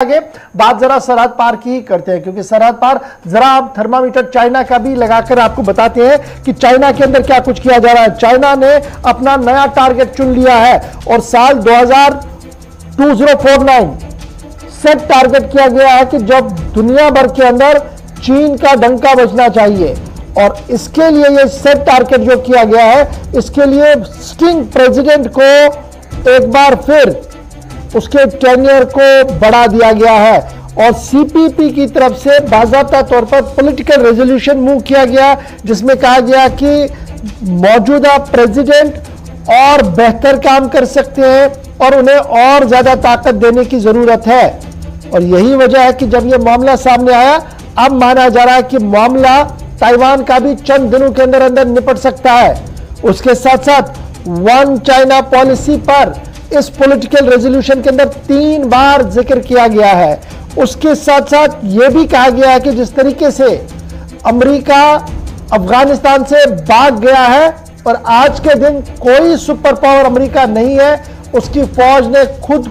आगे बात जरा सरहद पार की ही करते हैं, क्योंकि सरहद पार जरा आप थर्मामीटर चाइना का भी लगाकर आपको बताते हैं कि चाइना के अंदर क्या कुछ किया जा रहा है। चाइना ने अपना नया टारगेट चुन लिया है और साल 2049 सेट टारगेट किया गया है कि जब दुनिया भर के अंदर चीन का डंका बजना चाहिए। और इसके लिए ये सेट टारगेट जो किया गया है, इसके लिए स्टिंग प्रेसिडेंट को एक बार फिर उसके टेन्योर को बढ़ा दिया गया है और सीपीपी की तरफ से बाज़ाब्ता तौर पर पॉलिटिकल रेजोल्यूशन मूव किया गया, जिसमें कहा गया कि मौजूदा प्रेसिडेंट और बेहतर काम कर सकते हैं और उन्हें और ज्यादा ताकत देने की जरूरत है। और यही वजह है कि जब यह मामला सामने आया, अब माना जा रहा है कि मामला ताइवान का भी चंद दिनों के अंदर अंदर निपट सकता है। उसके साथ साथ वन चाइना पॉलिसी पर इस पॉलिटिकल रेजोल्यूशन के अंदर 3 बार जिक्र किया गया है। उसके साथ साथ यह भी कहा गया है कि जिस तरीके से अमेरिका अफगानिस्तान से भाग गया है और आज के दिन कोई सुपर पावर अमेरिका नहीं है, उसकी फौज ने खुद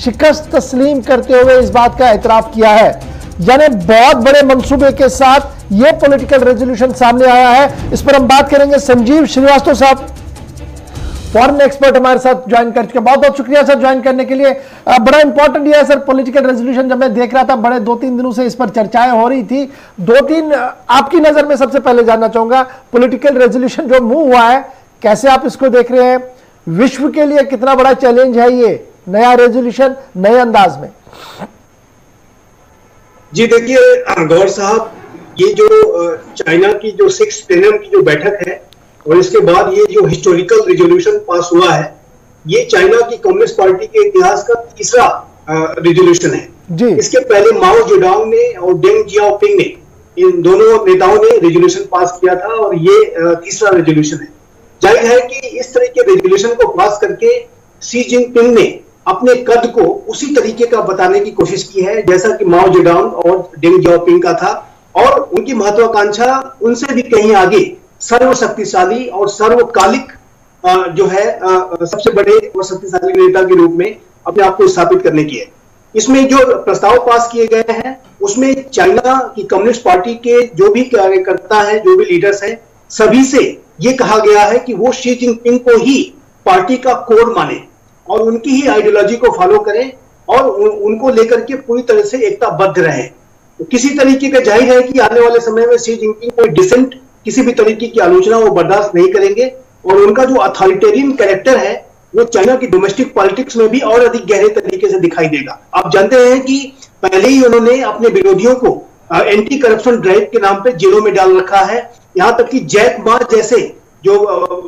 शिकस्त तस्लीम करते हुए इस बात का एतराफ किया है। यानी बहुत बड़े मंसूबे के साथ यह पॉलिटिकल रेजोल्यूशन सामने आया है। इस पर हम बात करेंगे। संजीव श्रीवास्तव साहब फॉरेन एक्सपर्ट हमारे साथ ज्वाइन कर चुके हैं। बहुत बहुत शुक्रिया सर ज्वाइन करने के लिए। बड़ा इंपॉर्टेंट ये है सर पॉलिटिकल रेजोल्यूशन। जब मैं देख रहा था, बड़े 2-3 दिनों से इस पर चर्चाएं हो रही थी। 2-3 आपकी नजर में सबसे पहले जानना चाहूंगा, पॉलिटिकल रेजोल्यूशन जो मूव हुआ है, कैसे आप इसको देख रहे हैं? विश्व के लिए कितना बड़ा चैलेंज है ये नया रेजोल्यूशन नए अंदाज में? जी देखिए गौर साहब, ये जो चाइना की जो 6th प्लेनम की जो बैठक है और इसके बाद ये जो हिस्टोरिकल रेजोल्यूशन पास हुआ है, ये चाइना की कम्युनिस्ट पार्टी के इतिहास का तीसरा रेजोल्यूशन है जी। इसके पहले माओ जेडोंग ने और डेंग जियाओपिंग ने, इन दोनों नेताओं ने रेजोल्यूशन पास किया था और ये तीसरा रेजोल्यूशन है। जाहिर है कि इस तरह के रेजोल्यूशन को पास करके शी जिनपिंग ने अपने कद को उसी तरीके का बताने की कोशिश की है जैसा कि माओ जेडोंग और डेंग जियाओपिंग का था, और उनकी महत्वाकांक्षा उनसे भी कहीं आगे सर्वशक्तिशाली और सर्वकालिक जो है सबसे बड़े और शक्तिशाली नेता के रूप में अपने आप को स्थापित करने की है। इसमें जो प्रस्ताव पास किए गए हैं उसमें चाइना की कम्युनिस्ट पार्टी के जो भी कार्यकर्ता हैं, जो भी लीडर्स हैं, सभी से ये कहा गया है कि वो शी जिनपिंग को ही पार्टी का कोर माने और उनकी ही आइडियोलॉजी को फॉलो करें और उनको लेकर के पूरी तरह से एकताबद्ध रहे। तो किसी तरीके का जाहिर है कि आने वाले समय में शी जिनपिंग कोई डिसेंट, किसी भी तरीके की आलोचना वो बर्दाश्त नहीं करेंगे और उनका जो अथॉरिटेरियन कैरेक्टर है वो चाइना की डोमेस्टिक पॉलिटिक्स में भी और अधिक गहरे तरीके से दिखाई देगा। आप जानते हैं कि पहले ही उन्होंने अपने विरोधियों को एंटी करप्शन ड्राइव के नाम पे जेलों में डाल रखा है। यहां तक कि जैक मा जैसे जो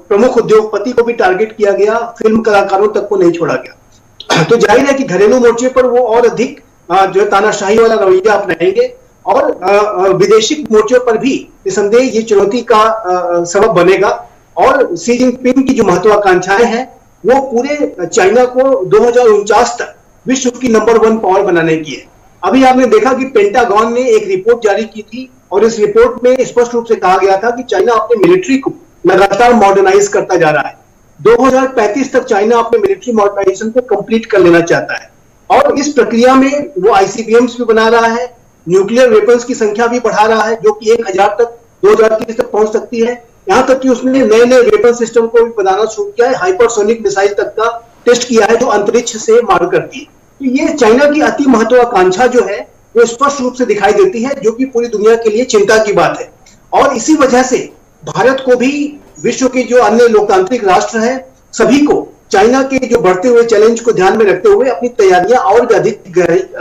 प्रमुख उद्योगपति को भी टारगेट किया गया, फिल्म कलाकारों तक को नहीं छोड़ा गया। तो जाहिर है कि घरेलू मोर्चे पर वो और अधिक जो तानाशाही वाला रवैया अपनाएंगे और विदेशी मोर्चे पर भी निसंदेह ये चुनौती का सबब बनेगा। और शी जिनपिंग की जो महत्वाकांक्षाएं हैं वो पूरे चाइना को 2049 तक विश्व की नंबर 1 पावर बनाने की है। अभी आपने देखा कि पेंटागन ने एक रिपोर्ट जारी की थी और इस रिपोर्ट में स्पष्ट रूप से कहा गया था कि चाइना अपने मिलिट्री को लगातार मॉडर्नाइज करता जा रहा है। 2035 तक चाइना अपने मिलिट्री मॉडर्नाइजेशन को कंप्लीट कर लेना चाहता है और इस प्रक्रिया में वो आईसीबीएम्स भी बना रहा है, न्यूक्लियर वेपन्स की संख्या भी बढ़ा रहा है जो कि 1000 तक 2030 तक पहुंच सकती है। यहां तक कि उसने नए नए वेपन सिस्टम को भी बनाना शुरू किया है, हाइपरसोनिक मिसाइल तक का टेस्ट किया है जो अंतरिक्ष से मार करती है। तो ये चाइना की अति महत्वाकांक्षा जो है वो स्पष्ट रूप से दिखाई देती है, जो कि पूरी दुनिया के लिए चिंता की बात है। और इसी वजह से भारत को भी, विश्व के जो अन्य लोकतांत्रिक राष्ट्र हैं, सभी को चाइना के जो बढ़ते हुए चैलेंज को ध्यान में रखते हुए अपनी तैयारियां और भी अधिक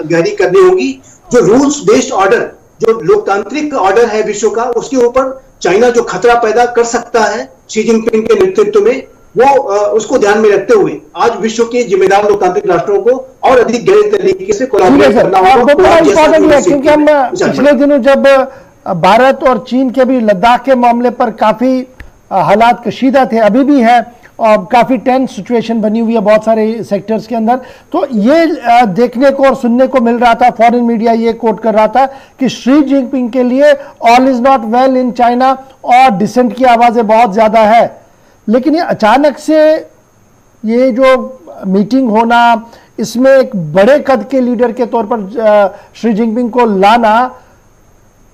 गहरी करनी होगी। जो रूल्स बेस्ड ऑर्डर, जो लोकतांत्रिक ऑर्डर है विश्व का, उसके ऊपर चाइना जो खतरा पैदा कर सकता है शी जिनपिंग के नेतृत्व में, वो उसको ध्यान में रखते हुए आज विश्व के जिम्मेदार लोकतांत्रिक राष्ट्रों को और अधिक गहरे तरीके से कोलैबोरेट करना होगा। क्योंकि हम पिछले दिनों जब भारत और चीन के भी लद्दाख के मामले पर काफी हालात कशीदा थे, अभी भी है, और काफ़ी टेंस सिचुएशन बनी हुई है बहुत सारे सेक्टर्स के अंदर, तो ये देखने को और सुनने को मिल रहा था, फॉरेन मीडिया ये कोट कर रहा था कि शी जिनपिंग के लिए all is not well in China और डिसेंट की आवाज़ें बहुत ज़्यादा है। लेकिन ये अचानक से ये जो मीटिंग होना, इसमें एक बड़े कद के लीडर के तौर पर शी जिनपिंग को लाना,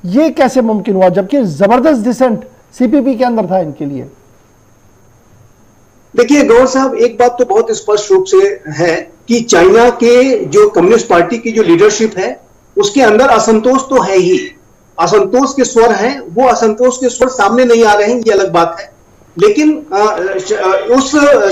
ये कैसे मुमकिन हुआ, जबकि जबरदस्त डिसेंट सीपीपी के अंदर था इनके लिए? देखिए गौर साहब, एक बात तो बहुत स्पष्ट रूप से है कि चाइना के जो कम्युनिस्ट पार्टी की जो लीडरशिप है उसके अंदर असंतोष तो है ही, असंतोष के स्वर हैं, वो असंतोष के स्वर सामने नहीं आ रहे हैं, ये अलग बात है। लेकिन उस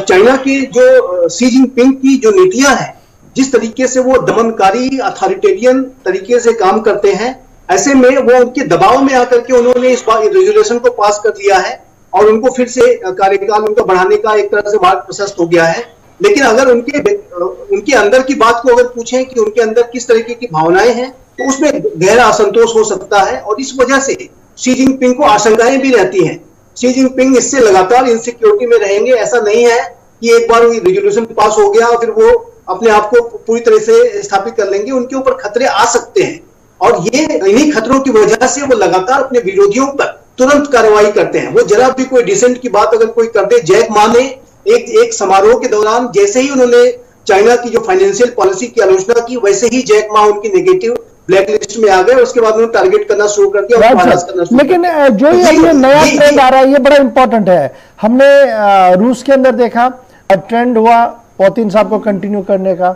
चाइना की जो शी जिनपिंग की जो नीतियां हैं, जिस तरीके से वो दमनकारी अथॉरिटेरियन तरीके से काम करते हैं, ऐसे में वो उनके दबाव में आकर के उन्होंने इस बार रेजोल्यूशन को पास कर लिया है और उनको फिर से कार्यकाल उनका बढ़ाने का एक तरह से मार्ग प्रशस्त हो गया है। लेकिन अगर उनके अंदर की बात को अगर पूछें कि उनके अंदर किस तरीके की भावनाएं हैं, तो उसमें गहरा असंतोष हो सकता है और इस वजह से शी जिनपिंग को आशंकाएं भी रहती हैं। शी जिनपिंग इससे लगातार इनसिक्योरिटी में रहेंगे। ऐसा नहीं है कि एक बार रेजोल्यूशन पास हो गया और फिर वो अपने आप को पूरी तरह से स्थापित कर लेंगे। उनके ऊपर खतरे आ सकते हैं और ये इन्हीं खतरों की वजह से वो लगातार अपने विरोधियों पर तुरंत कार्रवाई करते हैं। वो जरा भी कोई डिसेंट की बात अगर कोई कर दे, जैक मा ने एक समारोह के दौरान जैसे ही उन्होंने चाइना की जो फाइनेंशियल पॉलिसी की आलोचना की, वैसे ही जैक मा उनकी नेगेटिव ब्लैक लिस्ट में आ गए। उसके बाद उन्होंने टारगेट करना शुरू कर दिया और करना शुरू। लेकिन जो ये नया ट्रेंड आ रहा है, ये बड़ा इंपॉर्टेंट है। हमने रूस के अंदर देखा, ट्रेंड हुआ पुतिन साहब को कंटिन्यू करने का।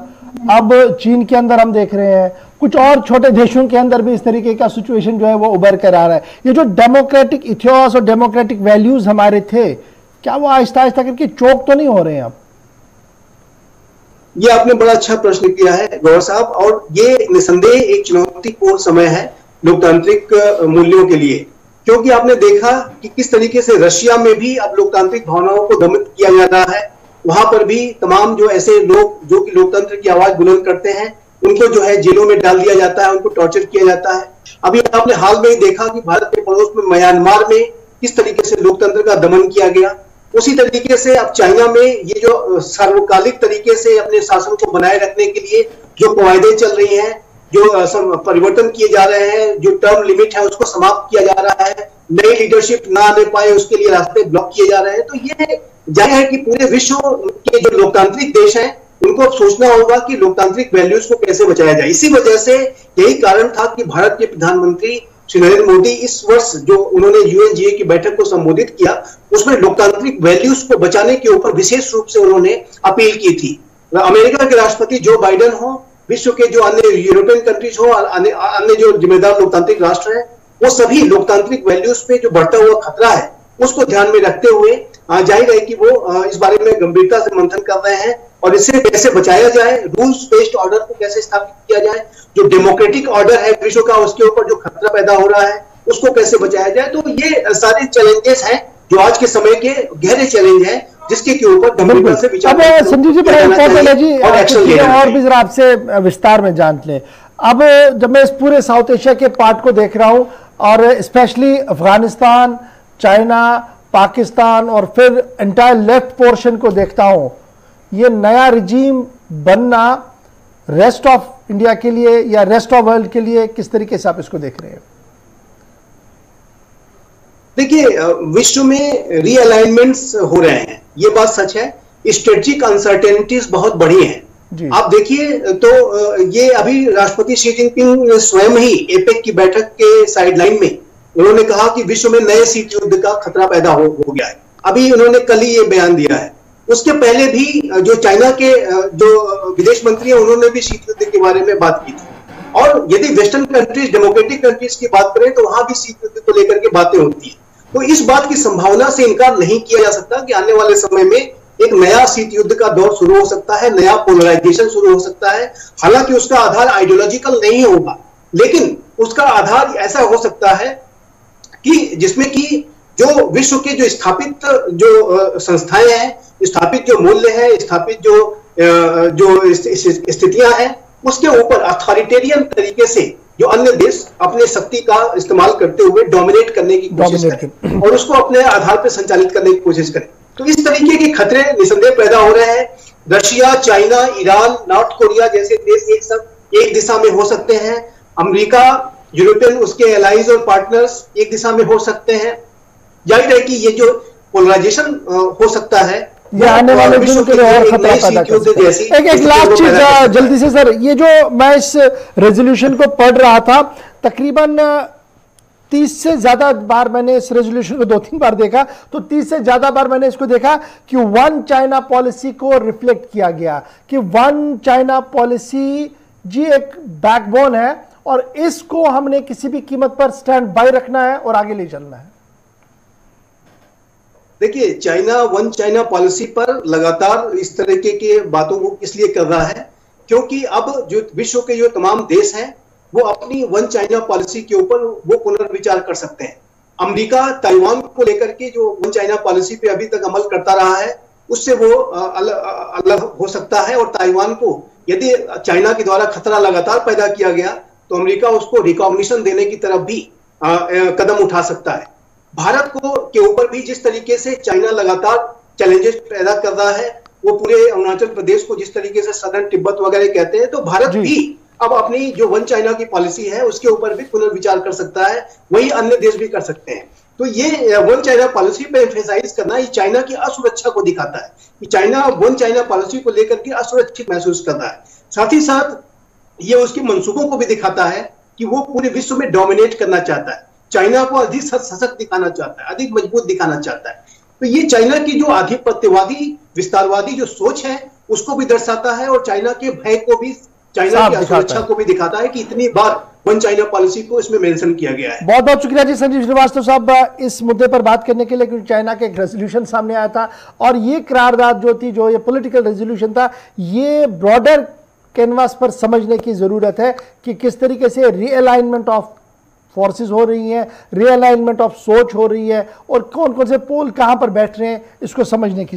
अब चीन के अंदर हम देख रहे हैं, कुछ और छोटे देशों के अंदर भी इस तरीके का सिचुएशन जो है वो उभर कर आ रहा है। ये जो डेमोक्रेटिक इथियोस और डेमोक्रेटिक वैल्यूज हमारे थे, क्या वो आहिस्ता आहिस्ता करके चोक तो नहीं हो रहे हैं अब? ये आपने बड़ा अच्छा प्रश्न किया है गौर साहब, और ये निसंदेह एक चुनौतीपूर्ण समय है लोकतांत्रिक मूल्यों के लिए, क्योंकि आपने देखा कि किस तरीके से रशिया में भी अब लोकतांत्रिक भावनाओं को दमित किया जा रहा है। वहां पर भी तमाम जो ऐसे लोग जो कि लोकतंत्र की आवाज बुलंद करते हैं, उनको जो है जेलों में डाल दिया जाता है, उनको टॉर्चर किया जाता है। अभी आपने हाल में ही देखा कि भारत के पड़ोस में म्यांमार में किस तरीके से लोकतंत्र का दमन किया गया। उसी तरीके से अब चाइना में ये जो सार्वकालिक तरीके से अपने शासन को बनाए रखने के लिए जो कवायदे चल रही हैं, जो परिवर्तन किए जा रहे हैं, जो टर्म लिमिट है उसको समाप्त किया जा रहा है, नई लीडरशिप ना आने पाए उसके लिए रास्ते ब्लॉक किए जा रहे हैं। तो ये जाहिर है कि पूरे विश्व के जो लोकतांत्रिक देश हैं उनको अब सोचना होगा कि लोकतांत्रिक वैल्यूज को कैसे बचाया जाए। इसी वजह से यही कारण था कि भारत के प्रधानमंत्री श्री नरेंद्र मोदी इस वर्ष जो उन्होंने यूएनजीए की बैठक को संबोधित किया, उसमें लोकतांत्रिक वैल्यूज को बचाने के ऊपर विशेष रूप से उन्होंने अपील की थी। अमेरिका के राष्ट्रपति जो बाइडेन हो, विश्व के जो अन्य यूरोपियन कंट्रीज हो, अन्य जो जिम्मेदार लोकतांत्रिक राष्ट्र हैं, वो सभी लोकतांत्रिक वैल्यूज पे जो बढ़ता हुआ खतरा है उसको ध्यान में रखते हुए जाहिर है कि वो इस बारे में गंभीरता से मंथन कर रहे हैं और इससे कैसे बचाया जाए, रूल्स बेस्ड ऑर्डर को कैसे स्थापित किया जाए, जो डेमोक्रेटिक ऑर्डर है विश्व का उसके ऊपर जो खतरा पैदा हो रहा है उसको कैसे बचाया जाए। तो ये सारे चैलेंजेस हैं जो आज के समय के गहरे चैलेंज हैं, जिसके के ऊपर गंभीरता से विचार संजीव जी बड़ा इंपॉर्टेंट है जी, और भी जरा आपसे विस्तार में जान लें। अब जब मैं इस पूरे साउथ एशिया के पार्ट को देख रहा हूं और स्पेशली अफगानिस्तान, चाइना, पाकिस्तान और फिर एंटायर लेफ्ट पोर्शन को देखता हूं, ये नया रिजीम बनना रेस्ट ऑफ इंडिया के लिए या रेस्ट ऑफ वर्ल्ड के लिए किस तरीके से आप इसको देख रहे हैं? देखिए, विश्व में रीअलाइनमेंट्स हो रहे हैं, ये बात सच है। स्ट्रेटेजिक अनसर्टेनिटीज बहुत बढ़ी हैं। आप देखिए तो ये अभी राष्ट्रपति शी जिनपिंग स्वयं ही एपेक की बैठक के साइडलाइन में उन्होंने कहा कि विश्व में नए शीत युद्ध का खतरा पैदा हो गया है। अभी उन्होंने कल ही ये बयान दिया है। उसके पहले भी जो चाइना के जो विदेश मंत्री हैं उन्होंने भी शीत युद्ध के बारे में बात की थी। और यदि वेस्टर्न कंट्रीज, डेमोक्रेटिक कंट्रीज की बात करें तो वहां भी शीत युद्ध को लेकर के बातें होती है। तो इस बात की संभावना से इनकार नहीं किया जा सकता कि आने वाले समय में एक नया शीत युद्ध का दौर शुरू हो सकता है, नया पोलराइजेशन शुरू हो सकता है। हालांकि उसका आधार आइडियोलॉजिकल नहीं होगा, लेकिन उसका आधार ऐसा हो सकता है कि जिसमें कि जो विश्व के जो स्थापित जो संस्थाएं हैं, स्थापित जो मूल्य है, स्थापित जो स्थितियां हैं, उसके ऊपर अथॉरिटेरियन तरीके से जो अन्य देश अपने शक्ति का इस्तेमाल करते हुए डोमिनेट करने की कोशिश करें और उसको अपने आधार पर संचालित करने की कोशिश करें। तो इस तरीके के खतरे निसंदेह पैदा हो रहे हैं। Russia, China, Iran, north Korea जैसे देश एक दिशा में हो सकते हैं। अमेरिका, यूरोपियन उसके एलाइज और पार्टनर्स एक दिशा में हो सकते हैं। जाहिर है कि ये जो पोलराइजेशन हो सकता है ये आने वाले दिन के लिए और खतरा पैदा कर सकते हैं। एक लास्ट चीज जल्दी से सर, ये जो मैं इस रेजोल्यूशन को पढ़ रहा था, तकरीबन 30 से ज्यादा बार मैंने इस रेजोल्यूशन को 2-3 बार देखा, तो 30 से ज्यादा बार मैंने इसको देखा कि वन चाइना पॉलिसी को रिफ्लेक्ट किया गया कि वन चाइना पॉलिसी जी एक बैकबोन है और इसको हमने किसी भी कीमत पर स्टैंड बाय रखना है और आगे ले चलना है। देखिए, चाइना वन चाइना पॉलिसी पर लगातार इस तरीके के बातों को इसलिए कर रहा है क्योंकि अब जो विश्व के जो तमाम देश हैं वो अपनी वन चाइना पॉलिसी के ऊपर वो पुनर्विचार कर सकते हैं। अमेरिका ताइवान को लेकर के जो वन चाइना पॉलिसी पे अभी तक अमल करता रहा है उससे वो अलग हो सकता है, और ताइवान को यदि चाइना के द्वारा खतरा लगातार पैदा किया गया तो अमेरिका उसको रिकॉग्निशन देने की तरफ भी कदम उठा सकता है। भारत को के ऊपर भी जिस तरीके से चाइना लगातार चैलेंजेस पैदा कर रहा है, वो पूरे अरुणाचल प्रदेश को जिस तरीके से सदर्न तिब्बत वगैरह कहते हैं, तो भारत भी अब अपनी जो वन चाइना की पॉलिसी है उसके ऊपर भी पुनर्विचार कर सकता है, वही अन्य देश भी कर सकते हैं। तो ये वन चाइना पॉलिसी पे एम्फेसाइज करना ये चाइना की असुरक्षा को दिखाता है कि चाइना वन चाइना पॉलिसी को लेकर के असुरक्षित महसूस कर रहा है। साथ ही साथ ये उसके मंसूबों को भी दिखाता है कि वो पूरे विश्व में डोमिनेट करना चाहता है, चाइना को अधिक सशक्त दिखाना चाहता है, अधिक मजबूत दिखाना चाहता है। तो ये चाइना की जो आधिपत्यवादी विस्तारवादी जो सोच है उसको भी दर्शाता है और चाइना के भय को भी, चाइना की असुरक्षा को भी दिखाता है कि इतनी बार वन चाइना पॉलिसी को इसमें मेंशन किया गया है। बहुत बहुत शुक्रिया जी संजीव श्रीवास्तव साहब इस मुद्दे पर बात करने के लिए, क्योंकि चाइना का एक रेजोल्यूशन सामने आया था और ये करारदाद जो थी, जो ये पॉलिटिकल रेजोल्यूशन था, ये ब्रॉडर कैनवास पर समझने की जरूरत है कि किस तरीके से रीअलाइनमेंट ऑफ फोर्सेस हो रही हैं, रीअलाइनमेंट ऑफ सोच हो रही है और कौन कौन से पोल कहां पर बैठ रहे हैं, इसको समझने की